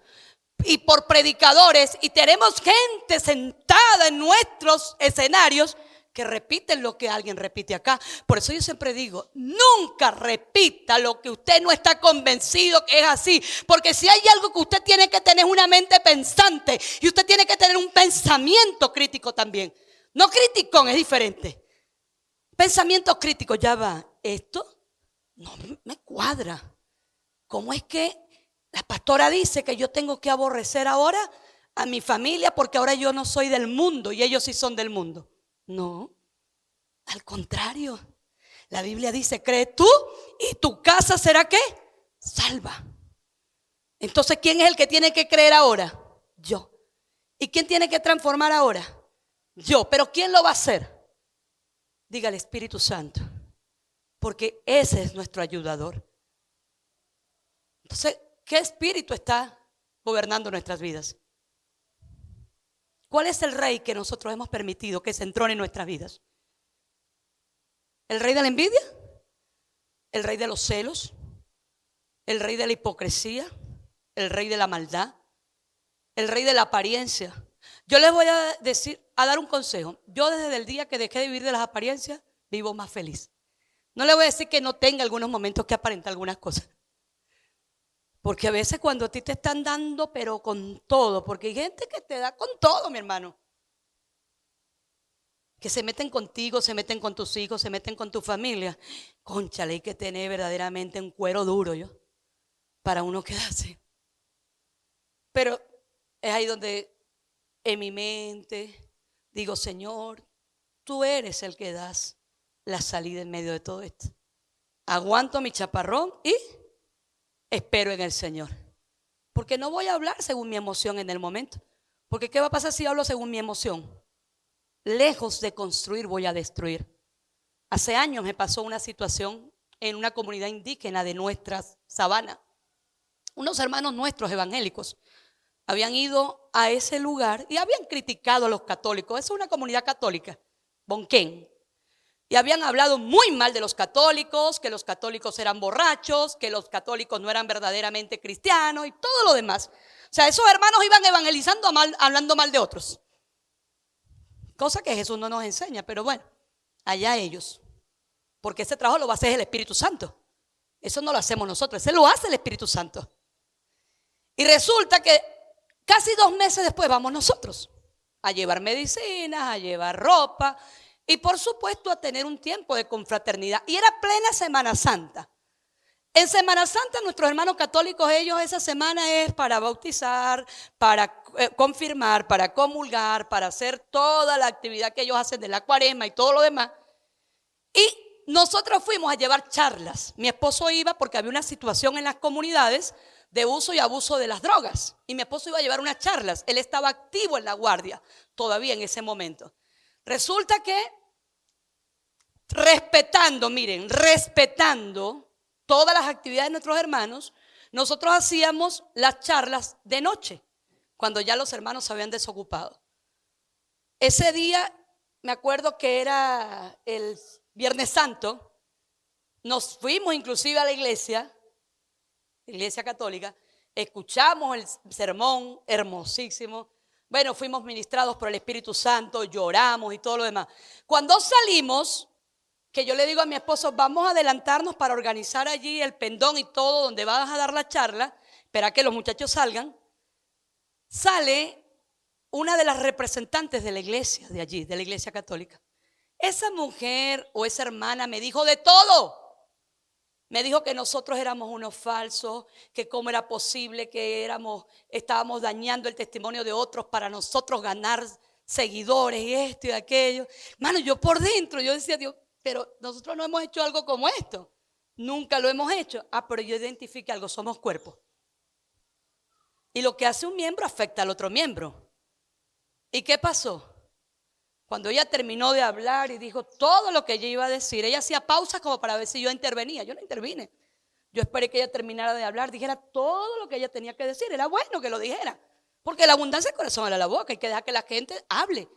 [SPEAKER 1] y por predicadores, y tenemos gente sentada en nuestros escenarios que repiten lo que alguien repite acá. Por eso yo siempre digo, nunca repita lo que usted no está convencido que es así. Porque si hay algo que usted tiene que tener, es una mente pensante. Y usted tiene que tener un pensamiento crítico también. No criticón, es diferente. Pensamiento crítico, ya va. Esto no me cuadra. ¿Cómo es que la pastora dice que yo tengo que aborrecer ahora a mi familia porque ahora yo no soy del mundo y ellos sí son del mundo? No, al contrario. La Biblia dice, cree tú y tu casa será ¿qué? Salva. Entonces, ¿quién es el que tiene que creer ahora? Yo. ¿Y quién tiene que transformar ahora? Yo. ¿Pero quién lo va a hacer? Diga el Espíritu Santo. Porque ese es nuestro ayudador. Entonces, ¿qué espíritu está gobernando nuestras vidas? ¿Cuál es el rey que nosotros hemos permitido que se entrone en nuestras vidas? ¿El rey de la envidia? ¿El rey de los celos? ¿El rey de la hipocresía? ¿El rey de la maldad? ¿El rey de la apariencia? Yo les voy a dar un consejo. Yo desde el día que dejé de vivir de las apariencias, vivo más feliz. No le voy a decir que no tenga algunos momentos que aparentar algunas cosas. Porque a veces cuando a ti te están dando, pero con todo, porque hay gente que te da con todo, mi hermano. Que se meten contigo, se meten con tus hijos, se meten con tu familia. Cónchale, hay que tener verdaderamente un cuero duro, yo, para uno quedarse. Pero es ahí donde en mi mente digo, Señor, tú eres el que das la salida en medio de todo esto. Aguanto mi chaparrón y espero en el Señor. Porque no voy a hablar según mi emoción en el momento. Porque ¿qué va a pasar si hablo según mi emoción? Lejos de construir, voy a destruir. Hace años me pasó una situación en una comunidad indígena de nuestra sabana. Unos hermanos nuestros evangélicos habían ido a ese lugar y habían criticado a los católicos. Esa es una comunidad católica, Bonquén. Y habían hablado muy mal de los católicos, que los católicos eran borrachos, que los católicos no eran verdaderamente cristianos y todo lo demás. O sea, esos hermanos iban evangelizando hablando mal de otros. Cosa que Jesús no nos enseña, pero bueno, allá ellos. Porque ese trabajo lo va a hacer el Espíritu Santo. Eso no lo hacemos nosotros, ese lo hace el Espíritu Santo. Y resulta que casi 2 meses después vamos nosotros a llevar medicinas, a llevar ropa y por supuesto a tener un tiempo de confraternidad. Y era plena Semana Santa. En Semana Santa nuestros hermanos católicos, ellos esa semana es para bautizar, para confirmar, para comulgar, para hacer toda la actividad que ellos hacen de la cuaresma y todo lo demás. Y nosotros fuimos a llevar charlas. Mi esposo iba porque había una situación en las comunidades de uso y abuso de las drogas. Y mi esposo iba a llevar unas charlas. Él estaba activo en la guardia todavía en ese momento. Resulta que respetando todas las actividades de nuestros hermanos, nosotros hacíamos las charlas de noche, cuando ya los hermanos se habían desocupado. Ese día, me acuerdo que era el Viernes Santo, nos fuimos inclusive a la iglesia católica, escuchamos el sermón hermosísimo. Bueno, fuimos ministrados por el Espíritu Santo, lloramos y todo lo demás. Cuando salimos, que yo le digo a mi esposo, vamos a adelantarnos para organizar allí el pendón y todo donde vas a dar la charla, espera que los muchachos salgan. Sale una de las representantes de la iglesia de allí, de la iglesia católica. Esa mujer o esa hermana me dijo de todo. Me dijo que nosotros éramos unos falsos, que cómo era posible que estábamos dañando el testimonio de otros para nosotros ganar seguidores y esto y aquello. Hermano, yo por dentro, yo decía, Dios, pero nosotros no hemos hecho algo como esto. Nunca lo hemos hecho. Pero yo identifiqué algo, somos cuerpo. Y lo que hace un miembro afecta al otro miembro. ¿Y qué pasó? Cuando ella terminó de hablar y dijo todo lo que ella iba a decir, ella hacía pausas como para ver si yo intervenía. Yo no intervine. Yo esperé que ella terminara de hablar, dijera todo lo que ella tenía que decir. Era bueno que lo dijera. Porque la abundancia del corazón habla la boca. Hay que dejar que la gente hable.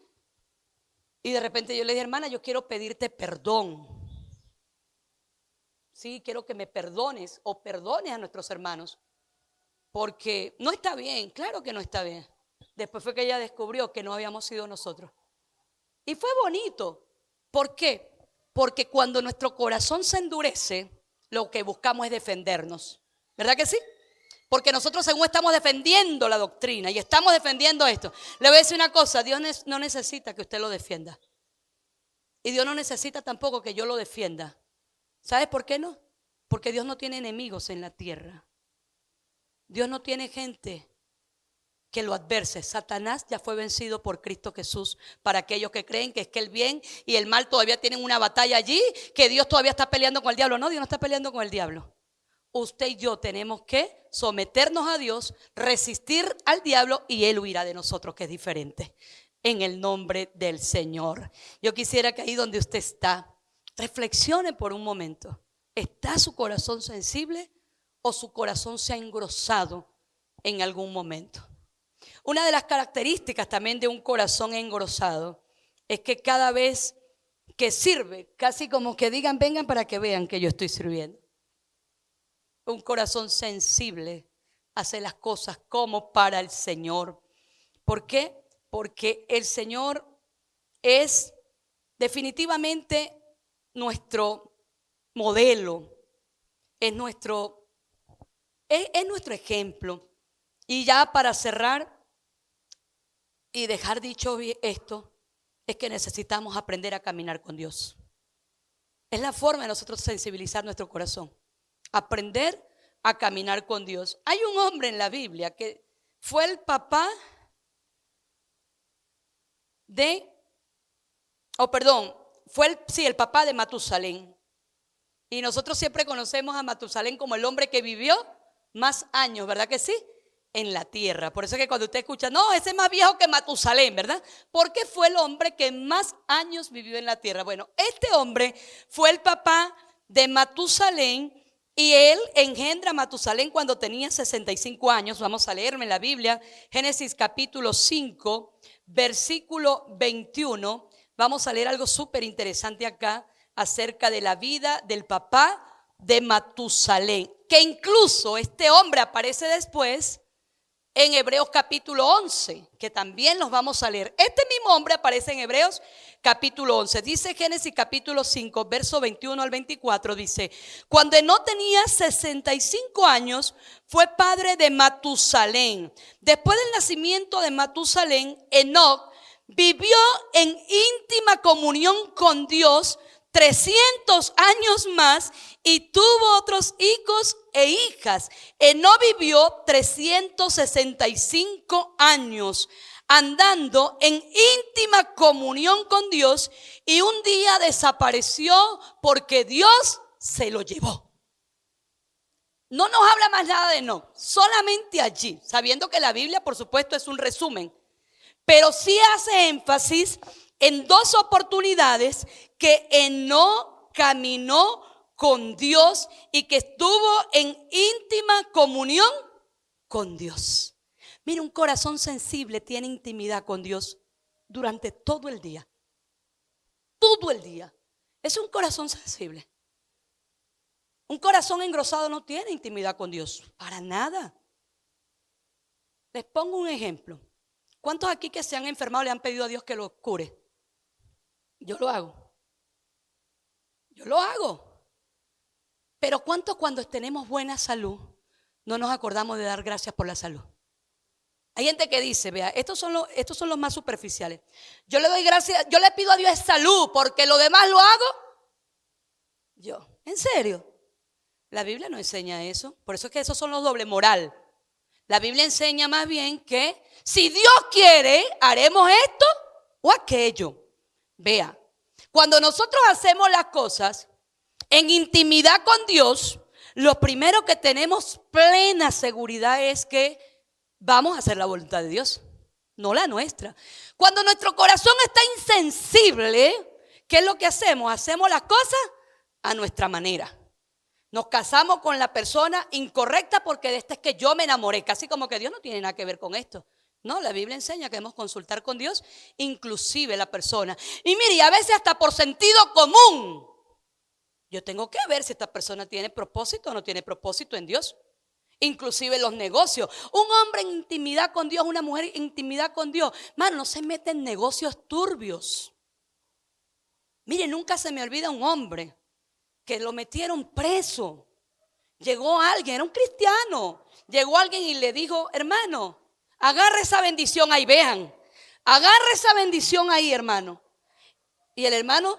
[SPEAKER 1] Y de repente yo le dije, hermana, yo quiero pedirte perdón. Sí, quiero que me perdones o perdones a nuestros hermanos, porque no está bien, claro que no está bien. Después fue que ella descubrió que no habíamos sido nosotros. Y fue bonito. ¿Por qué? Porque cuando nuestro corazón se endurece, lo que buscamos es defendernos. ¿Verdad que sí? Porque nosotros según estamos defendiendo la doctrina y estamos defendiendo esto. Le voy a decir una cosa, Dios no necesita que usted lo defienda. Y Dios no necesita tampoco que yo lo defienda. ¿Sabes por qué no? Porque Dios no tiene enemigos en la tierra. Dios no tiene gente que lo adverse. Satanás ya fue vencido por Cristo Jesús. Para aquellos que creen que es que el bien y el mal todavía tienen una batalla allí, que Dios todavía está peleando con el diablo. No, Dios no está peleando con el diablo. Usted y yo tenemos que someternos a Dios, resistir al diablo y Él huirá de nosotros, que es diferente. En el nombre del Señor. Yo quisiera que ahí donde usted está, reflexione por un momento. ¿Está su corazón sensible o su corazón se ha engrosado en algún momento? Una de las características también de un corazón engrosado es que cada vez que sirve, casi como que digan, vengan para que vean que yo estoy sirviendo. Un corazón sensible hace las cosas como para el Señor. ¿Por qué? Porque el Señor es definitivamente nuestro modelo, es nuestro ejemplo. Y ya para cerrar y dejar dicho esto, es que necesitamos aprender a caminar con Dios. Es la forma de nosotros sensibilizar nuestro corazón. Aprender a caminar con Dios. Hay un hombre en la Biblia que fue el papá el papá de Matusalén. Y nosotros siempre conocemos a Matusalén como el hombre que vivió más años, ¿verdad que sí? En la tierra. Por eso es que cuando usted escucha, no, ese es más viejo que Matusalén, ¿verdad? Porque fue el hombre que más años vivió en la tierra. Bueno, este hombre fue el papá de Matusalén y él engendra a Matusalén cuando tenía 65 años. Vamos a leerme en la Biblia, Génesis capítulo 5, versículo 21. Vamos a leer algo súper interesante acá acerca de la vida del papá de Matusalén, que incluso este hombre aparece después en Hebreos capítulo 11, que también los vamos a leer. Este mismo hombre aparece en Hebreos capítulo 11. Dice Génesis capítulo 5, verso 21 al 24, dice: cuando Enoc tenía 65 años, fue padre de Matusalén. Después del nacimiento de Matusalén, Enoc vivió en íntima comunión con Dios 300 años más y tuvo otros hijos e hijas. Enoc vivió 365 años andando en íntima comunión con Dios y un día desapareció porque Dios se lo llevó. No nos habla más nada de Enoc, solamente allí, sabiendo que la Biblia, por supuesto, es un resumen, pero sí hace énfasis en dos oportunidades que Enoc caminó con Dios y que estuvo en íntima comunión con Dios. Mira, un corazón sensible tiene intimidad con Dios durante todo el día. Todo el día. Es un corazón sensible. Un corazón engrosado no tiene intimidad con Dios, para nada. Les pongo un ejemplo. ¿Cuántos aquí que se han enfermado le han pedido a Dios que los cure? Yo lo hago. Yo lo hago. Pero ¿cuántos cuando tenemos buena salud no nos acordamos de dar gracias por la salud? Hay gente que dice, vea, estos son los más superficiales. Yo le doy gracias, yo le pido a Dios salud porque lo demás lo hago yo. ¿En serio? La Biblia no enseña eso. Por eso es que esos son los doble moral. La Biblia enseña más bien que si Dios quiere, haremos esto o aquello. Vea, cuando nosotros hacemos las cosas en intimidad con Dios, lo primero que tenemos plena seguridad es que vamos a hacer la voluntad de Dios, no la nuestra. Cuando nuestro corazón está insensible, ¿qué es lo que hacemos? Hacemos las cosas a nuestra manera. Nos casamos con la persona incorrecta porque de este es que yo me enamoré. Casi como que Dios no tiene nada que ver con esto. No, la Biblia enseña que debemos consultar con Dios, inclusive la persona. Y mire, a veces hasta por sentido común. Yo tengo que ver si esta persona tiene propósito o no tiene propósito en Dios. Inclusive los negocios. Un hombre en intimidad con Dios, una mujer en intimidad con Dios, mano, no se mete en negocios turbios. Mire, nunca se me olvida un hombre que lo metieron preso. Llegó alguien, era un cristiano. Llegó alguien y le dijo: hermano, agarre esa bendición ahí, vean. Agarre esa bendición ahí, hermano. Y el hermano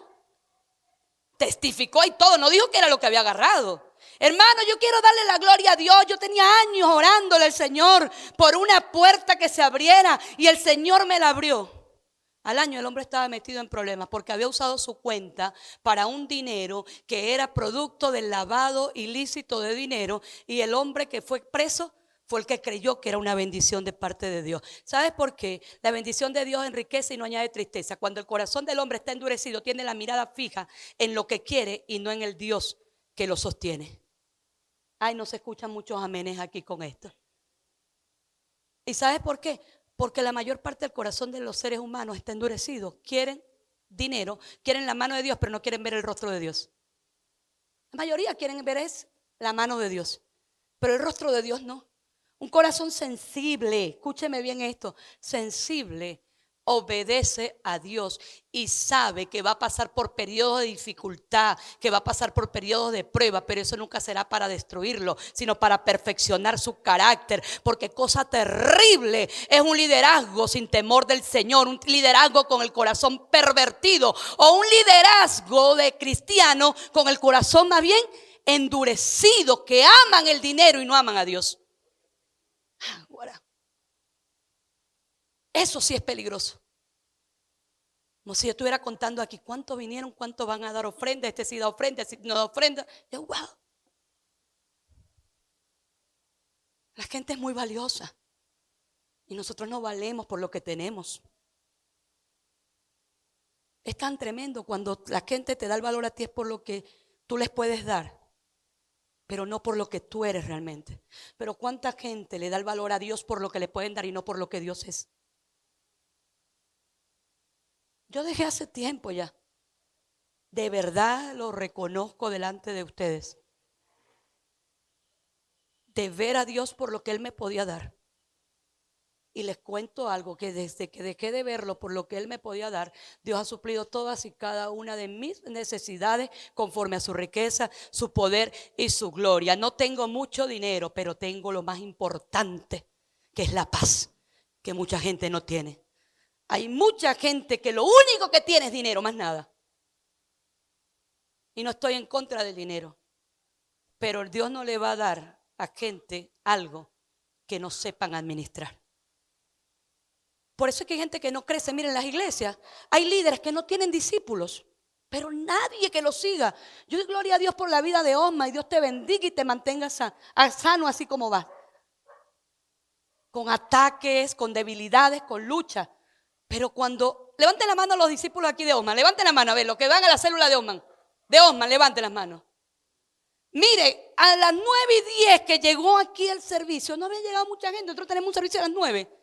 [SPEAKER 1] testificó y todo, no dijo que era lo que había agarrado. Hermano, yo quiero darle la gloria a Dios. Yo tenía años orándole al Señor por una puerta que se abriera y el Señor me la abrió. Al año el hombre estaba metido en problemas porque había usado su cuenta para un dinero que era producto del lavado ilícito de dinero, y el hombre que fue preso fue el que creyó que era una bendición de parte de Dios. ¿Sabes por qué? La bendición de Dios enriquece y no añade tristeza. Cuando el corazón del hombre está endurecido, tiene la mirada fija en lo que quiere y no en el Dios que lo sostiene. Ay, no se escuchan muchos amenes aquí con esto. ¿Y sabes por qué? Porque la mayor parte del corazón de los seres humanos está endurecido. Quieren dinero, quieren la mano de Dios, pero no quieren ver el rostro de Dios. La mayoría quieren ver es la mano de Dios, pero el rostro de Dios no. Un corazón sensible, escúcheme bien esto, sensible, obedece a Dios y sabe que va a pasar por periodos de dificultad, que va a pasar por periodos de prueba, pero eso nunca será para destruirlo, sino para perfeccionar su carácter. Porque cosa terrible es un liderazgo sin temor del Señor, un liderazgo con el corazón pervertido, o un liderazgo de cristiano con el corazón más bien endurecido, que aman el dinero y no aman a Dios. Eso sí es peligroso. Como si yo estuviera contando aquí cuántos vinieron, cuántos van a dar ofrenda, este sí da ofrenda, este no da ofrenda. Yo, wow. La gente es muy valiosa y nosotros no valemos por lo que tenemos. Es tan tremendo cuando la gente te da el valor a ti, es por lo que tú les puedes dar, pero no por lo que tú eres realmente. Pero cuánta gente le da el valor a Dios por lo que le pueden dar y no por lo que Dios es. Yo dejé hace tiempo ya. De verdad lo reconozco delante de ustedes. De ver a Dios por lo que Él me podía dar. Y les cuento algo, que desde que dejé de verlo por lo que Él me podía dar, Dios ha suplido todas y cada una de mis necesidades conforme a su riqueza, su poder y su gloria. No tengo mucho dinero, pero tengo lo más importante, que es la paz, que mucha gente no tiene. Hay mucha gente que lo único que tiene es dinero, más nada. Y no estoy en contra del dinero, pero Dios no le va a dar a gente algo que no sepan administrar. Por eso es que hay gente que no crece. Miren, en las iglesias hay líderes que no tienen discípulos, pero nadie que los siga. Yo doy gloria a Dios por la vida de Osma, y Dios te bendiga y te mantenga sano así como va. Con ataques, con debilidades, con lucha. Pero cuando, levanten la mano a los discípulos aquí de Osman, levanten la mano, a ver, los que van a la célula de Osman, levanten las manos. Mire, a las 9:10 que llegó aquí el servicio, no había llegado mucha gente, nosotros tenemos un servicio a las 9.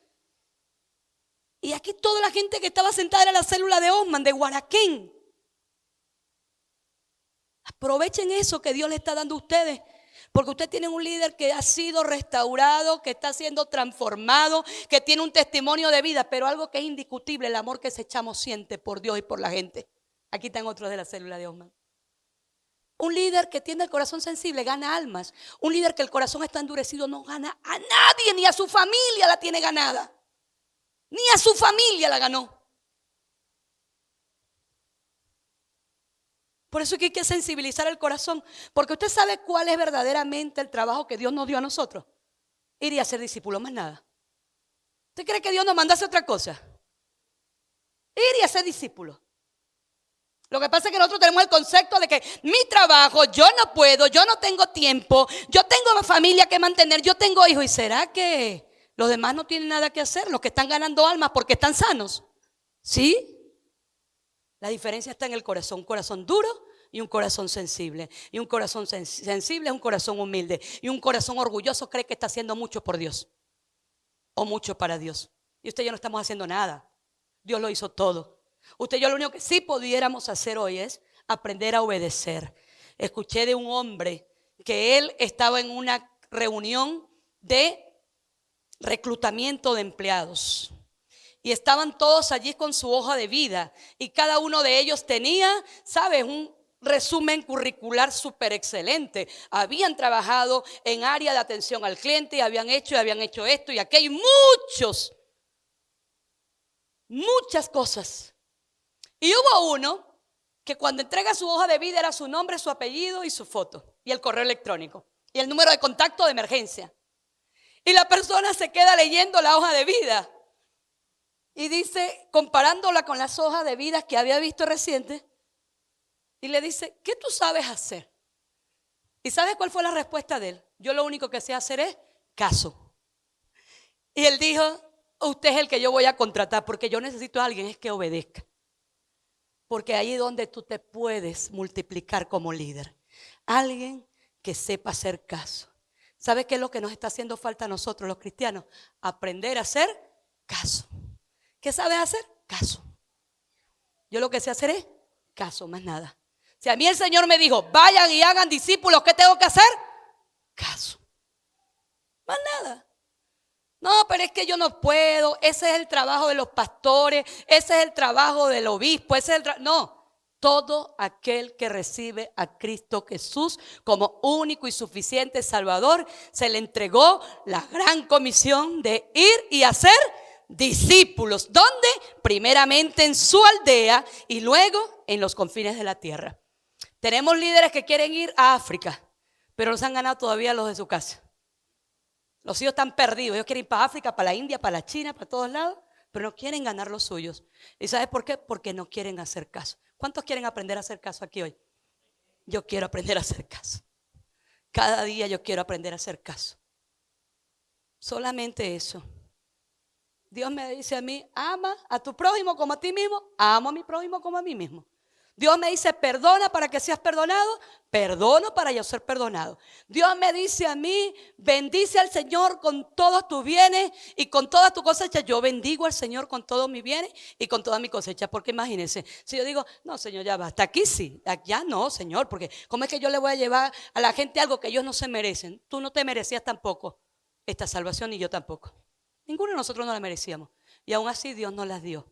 [SPEAKER 1] Y aquí toda la gente que estaba sentada era la célula de Osman, de Guaraquén. Aprovechen eso que Dios le está dando a ustedes. Porque usted tiene un líder que ha sido restaurado, que está siendo transformado, que tiene un testimonio de vida, pero algo que es indiscutible, el amor que ese chamo siente por Dios y por la gente. Aquí están otros de la célula de Osman. Un líder que tiene el corazón sensible gana almas. Un líder que el corazón está endurecido no gana a nadie, ni a su familia la tiene ganada. Ni a su familia la ganó. Por eso es que hay que sensibilizar el corazón, porque usted sabe cuál es verdaderamente el trabajo que Dios nos dio a nosotros. Ir a ser discípulo, más nada. ¿Usted cree que Dios nos mandase otra cosa? Ir y ser discípulo. Lo que pasa es que nosotros tenemos el concepto de que mi trabajo, yo no puedo, yo no tengo tiempo, yo tengo familia que mantener, yo tengo hijos. ¿Y será que los demás no tienen nada que hacer? Los que están ganando almas porque están sanos. ¿Sí? La diferencia está en el corazón. Un corazón duro y un corazón sensible. Y un corazón sensible es un corazón humilde. Y un corazón orgulloso cree que está haciendo mucho por Dios. O mucho para Dios. Y usted y yo no estamos haciendo nada. Dios lo hizo todo. Usted y yo lo único que sí pudiéramos hacer hoy es aprender a obedecer. escuché de un hombre que él estaba en una reunión de reclutamiento de empleados. Y estaban todos allí con su hoja de vida. Y cada uno de ellos tenía, ¿sabes? Un resumen curricular súper excelente. Habían trabajado en área de atención al cliente y habían hecho esto y aquello. Muchas cosas. Y hubo uno que cuando entrega su hoja de vida era su nombre, su apellido y su foto. Y el correo electrónico. Y el número de contacto de emergencia. Y la persona se queda leyendo la hoja de vida. Y dice, comparándola con las hojas de vida que había visto reciente, y le dice, ¿qué tú sabes hacer? ¿Y sabes cuál fue la respuesta de él? Yo lo único que sé hacer es caso. Y él dijo, usted es el que yo voy a contratar porque yo necesito a alguien es que obedezca. Porque ahí es donde tú te puedes multiplicar como líder. Alguien que sepa hacer caso. ¿Sabes qué es lo que nos está haciendo falta a nosotros los cristianos? Aprender a hacer caso. ¿Qué sabes hacer? Caso. Yo lo que sé hacer es caso, más nada. Si a mí el Señor me dijo, vayan y hagan discípulos, ¿qué tengo que hacer? Caso. Más nada. No, pero es que yo no puedo. Ese es el trabajo de los pastores. Ese es el trabajo del obispo. No. Todo aquel que recibe a Cristo Jesús como único y suficiente Salvador, se le entregó la gran comisión de ir y hacer discípulos. ¿Dónde? Primeramente en su aldea y luego en los confines de la tierra. Tenemos líderes que quieren ir a África, pero no se han ganado todavía los de su casa. Los hijos están perdidos. Ellos quieren ir para África, para la India, para la China, para todos lados, pero no quieren ganar los suyos. ¿Y sabes por qué? Porque no quieren hacer caso. ¿Cuántos quieren aprender a hacer caso aquí hoy? Yo quiero aprender a hacer caso. Cada día yo quiero aprender a hacer caso. Solamente eso. Dios me dice a mí, ama a tu prójimo como a ti mismo. Amo a mi prójimo como a mí mismo. Dios me dice, perdona para que seas perdonado. Perdono para yo ser perdonado. Dios me dice a mí, bendice al Señor con todos tus bienes y con todas tus cosechas. Yo bendigo al Señor con todos mis bienes y con toda mi cosecha. Porque imagínense, si yo digo, no Señor, ya va, hasta aquí sí, ya no Señor, porque ¿cómo es que yo le voy a llevar a la gente algo que ellos no se merecen? Tú no te merecías tampoco esta salvación y yo tampoco. Ninguno de nosotros no la merecíamos y aún así Dios nos las dio.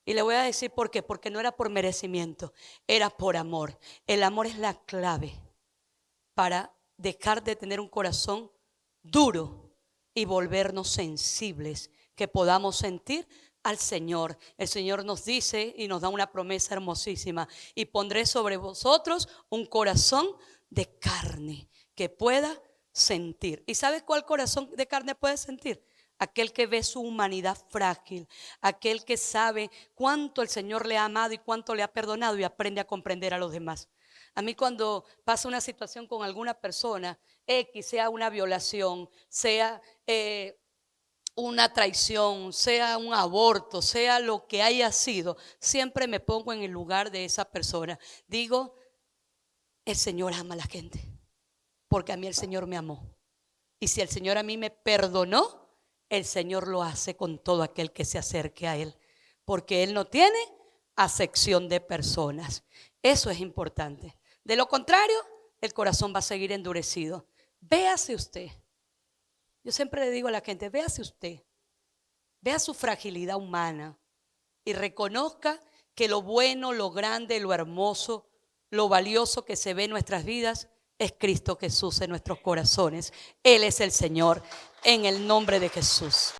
[SPEAKER 1] Y le voy a decir por qué, porque no era por merecimiento, era por amor. El amor es la clave para dejar de tener un corazón duro y volvernos sensibles, que podamos sentir al Señor. El Señor nos dice y nos da una promesa hermosísima: y pondré sobre vosotros un corazón de carne que pueda sentir. ¿Y sabes cuál corazón de carne puede sentir? Aquel que ve su humanidad frágil, aquel que sabe cuánto el Señor le ha amado y cuánto le ha perdonado y aprende a comprender a los demás. A mí cuando pasa una situación con alguna persona, X, sea una violación, sea una traición, sea un aborto, sea lo que haya sido, siempre me pongo en el lugar de esa persona. Digo, el Señor ama a la gente, porque a mí el Señor me amó. Y si el Señor a mí me perdonó, el Señor lo hace con todo aquel que se acerque a Él, porque Él no tiene acepción de personas. Eso es importante. De lo contrario, el corazón va a seguir endurecido. Véase usted. Yo siempre le digo a la gente, véase usted. Vea su fragilidad humana y reconozca que lo bueno, lo grande, lo hermoso, lo valioso que se ve en nuestras vidas es Cristo Jesús en nuestros corazones. Él es el Señor, en el nombre de Jesús.